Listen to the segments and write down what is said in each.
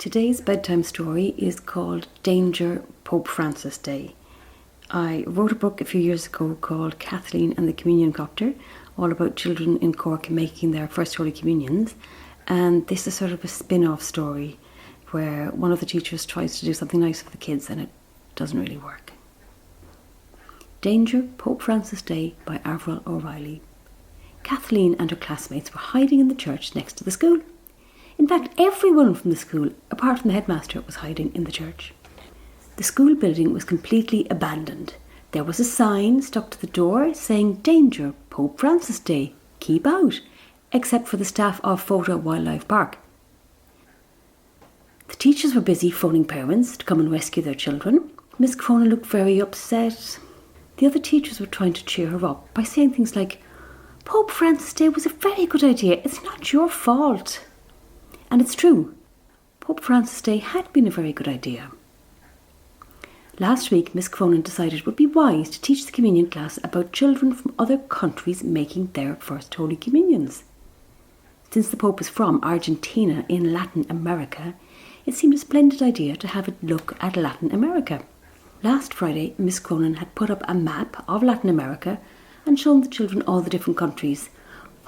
Today's bedtime story is called Danger, Pope Francis Day. I wrote a book a few years ago called Kathleen and the Communion Copter, all about children in Cork making their first Holy Communions. And this is sort of a spin-off story where one of the teachers tries to do something nice for the kids and it doesn't really work. Danger, Pope Francis Day by Avril O'Reilly. Kathleen and her classmates were hiding in the church next to the school. In fact, everyone from the school, apart from the headmaster, was hiding in the church. The school building was completely abandoned. There was a sign stuck to the door saying, "Danger, Pope Francis Day, keep out," except for the staff of Photo Wildlife Park. The teachers were busy phoning parents to come and rescue their children. Miss Cronin looked very upset. The other teachers were trying to cheer her up by saying things like, "Pope Francis Day was a very good idea. It's not your fault." And it's true. Pope Francis Day had been a very good idea. Last week, Miss Cronin decided it would be wise to teach the communion class about children from other countries making their first Holy Communions. Since the Pope is from Argentina in Latin America, it seemed a splendid idea to have a look at Latin America. Last Friday, Miss Cronin had put up a map of Latin America and shown the children all the different countries.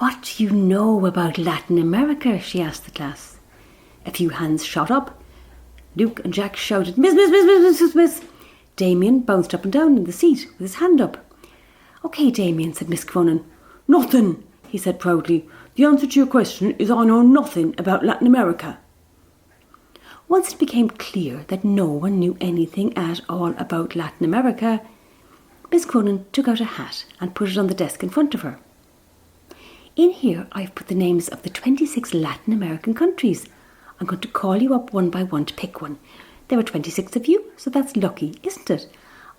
"What do you know about Latin America?" she asked the class. A few hands shot up. Luke and Jack shouted, "Miss, miss, miss, miss, miss, miss, miss." Damien bounced up and down in the seat with his hand up. "Okay, Damien," said Miss Cronin. "Nothing," he said proudly. "The answer to your question is I know nothing about Latin America." Once it became clear that no one knew anything at all about Latin America, Miss Cronin took out a hat and put it on the desk in front of her. "In here I've put the names of the 26 Latin American countries. I'm going to call you up one by one to pick one. There are 26 of you, so that's lucky, isn't it?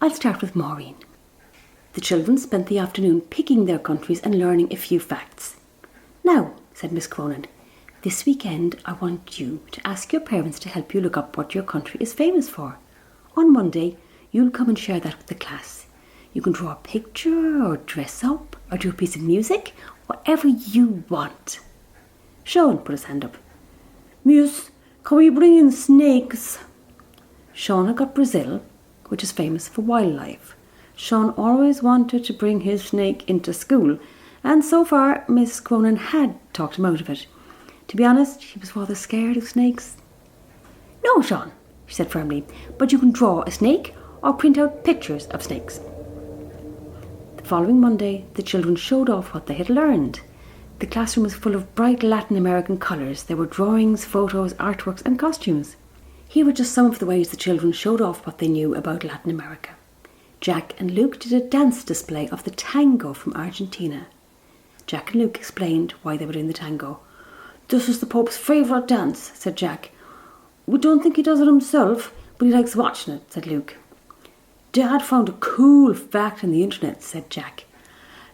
I'll start with Maureen." The children spent the afternoon picking their countries and learning a few facts. "Now," said Miss Cronin, "this weekend I want you to ask your parents to help you look up what your country is famous for. On Monday, you'll come and share that with the class. You can draw a picture or dress up or do a piece of music, whatever you want." Sean put his hand up. "Miss, can we bring in snakes?" Sean had got Brazil, which is famous for wildlife. Sean always wanted to bring his snake into school, and so far Miss Cronin had talked him out of it. To be honest, he was rather scared of snakes. "No, Sean," she said firmly, "but you can draw a snake or print out pictures of snakes." The following Monday, the children showed off what they had learned. The classroom was full of bright Latin American colours. There were drawings, photos, artworks and costumes. Here were just some of the ways the children showed off what they knew about Latin America. Jack and Luke did a dance display of the tango from Argentina. Jack and Luke explained why they were doing the tango. "This is the Pope's favourite dance," said Jack. "We don't think he does it himself, but he likes watching it," said Luke. "Dad found a cool fact on the internet," said Jack.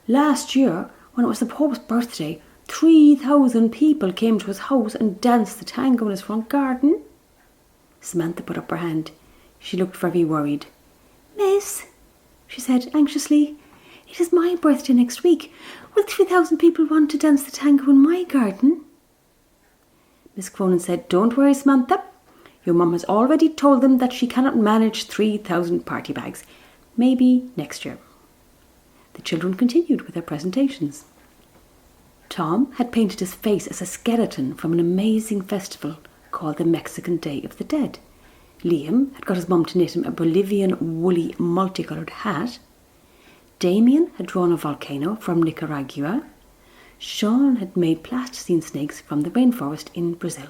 "Last year, when it was the Pope's birthday, 3,000 people came to his house and danced the tango in his front garden." Samantha put up her hand. She looked very worried. "Miss," she said anxiously, "it is my birthday next week. Will 3,000 people want to dance the tango in my garden?" Miss Cronin said, "Don't worry, Samantha. Your mum has already told them that she cannot manage 3,000 party bags. Maybe next year." The children continued with their presentations. Tom had painted his face as a skeleton from an amazing festival called the Mexican Day of the Dead. Liam had got his mum to knit him a Bolivian woolly multicoloured hat. Damien had drawn a volcano from Nicaragua. Sean had made plasticine snakes from the rainforest in Brazil.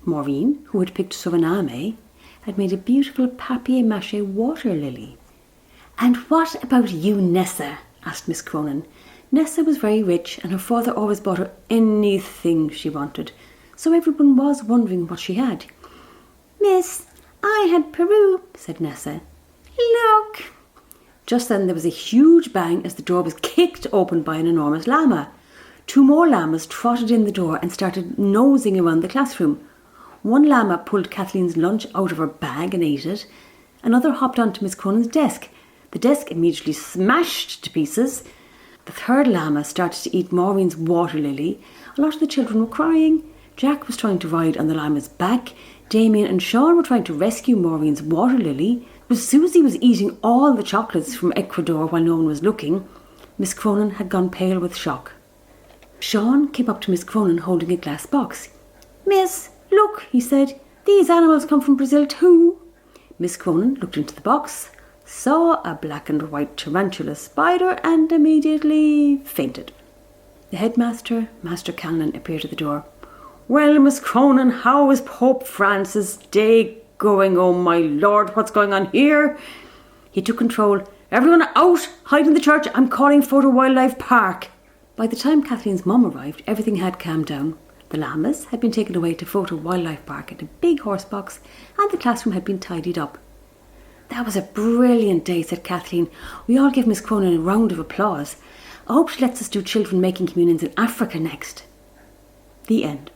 Maureen, who had picked Suriname, had made a beautiful papier-mâché water lily. "And what about you, Nessa?" asked Miss Cronin. Nessa was very rich and her father always bought her anything she wanted, so everyone was wondering what she had. "Miss, I had Peru," said Nessa. "Look!" Just then there was a huge bang as the door was kicked open by an enormous llama. 2 more llamas trotted in the door and started nosing around the classroom. One llama pulled Kathleen's lunch out of her bag and ate it. Another hopped onto Miss Cronin's desk. The desk immediately smashed to pieces. The third llama started to eat Maureen's water lily. A lot of the children were crying. Jack was trying to ride on the llama's back. Damien and Sean were trying to rescue Maureen's water lily. Susie was eating all the chocolates from Ecuador while no one was looking. Miss Cronin had gone pale with shock. Sean came up to Miss Cronin holding a glass box. "Miss, look," he said. "These animals come from Brazil too." Miss Cronin looked into the box, saw a black and white tarantula spider and immediately fainted. The headmaster, Master Callanan, appeared at the door. "Well, Miss Cronin, how is Pope Francis' day going? Oh my lord, what's going on here?" He took control. "Everyone out! Hide in the church! I'm calling Photo Wildlife Park." By the time Kathleen's mum arrived, everything had calmed down. The llamas had been taken away to Photo Wildlife Park in a big horse box, and the classroom had been tidied up. "That was a brilliant day," said Kathleen. "We all give Miss Cronin a round of applause. I hope she lets us do children making communions in Africa next." The end.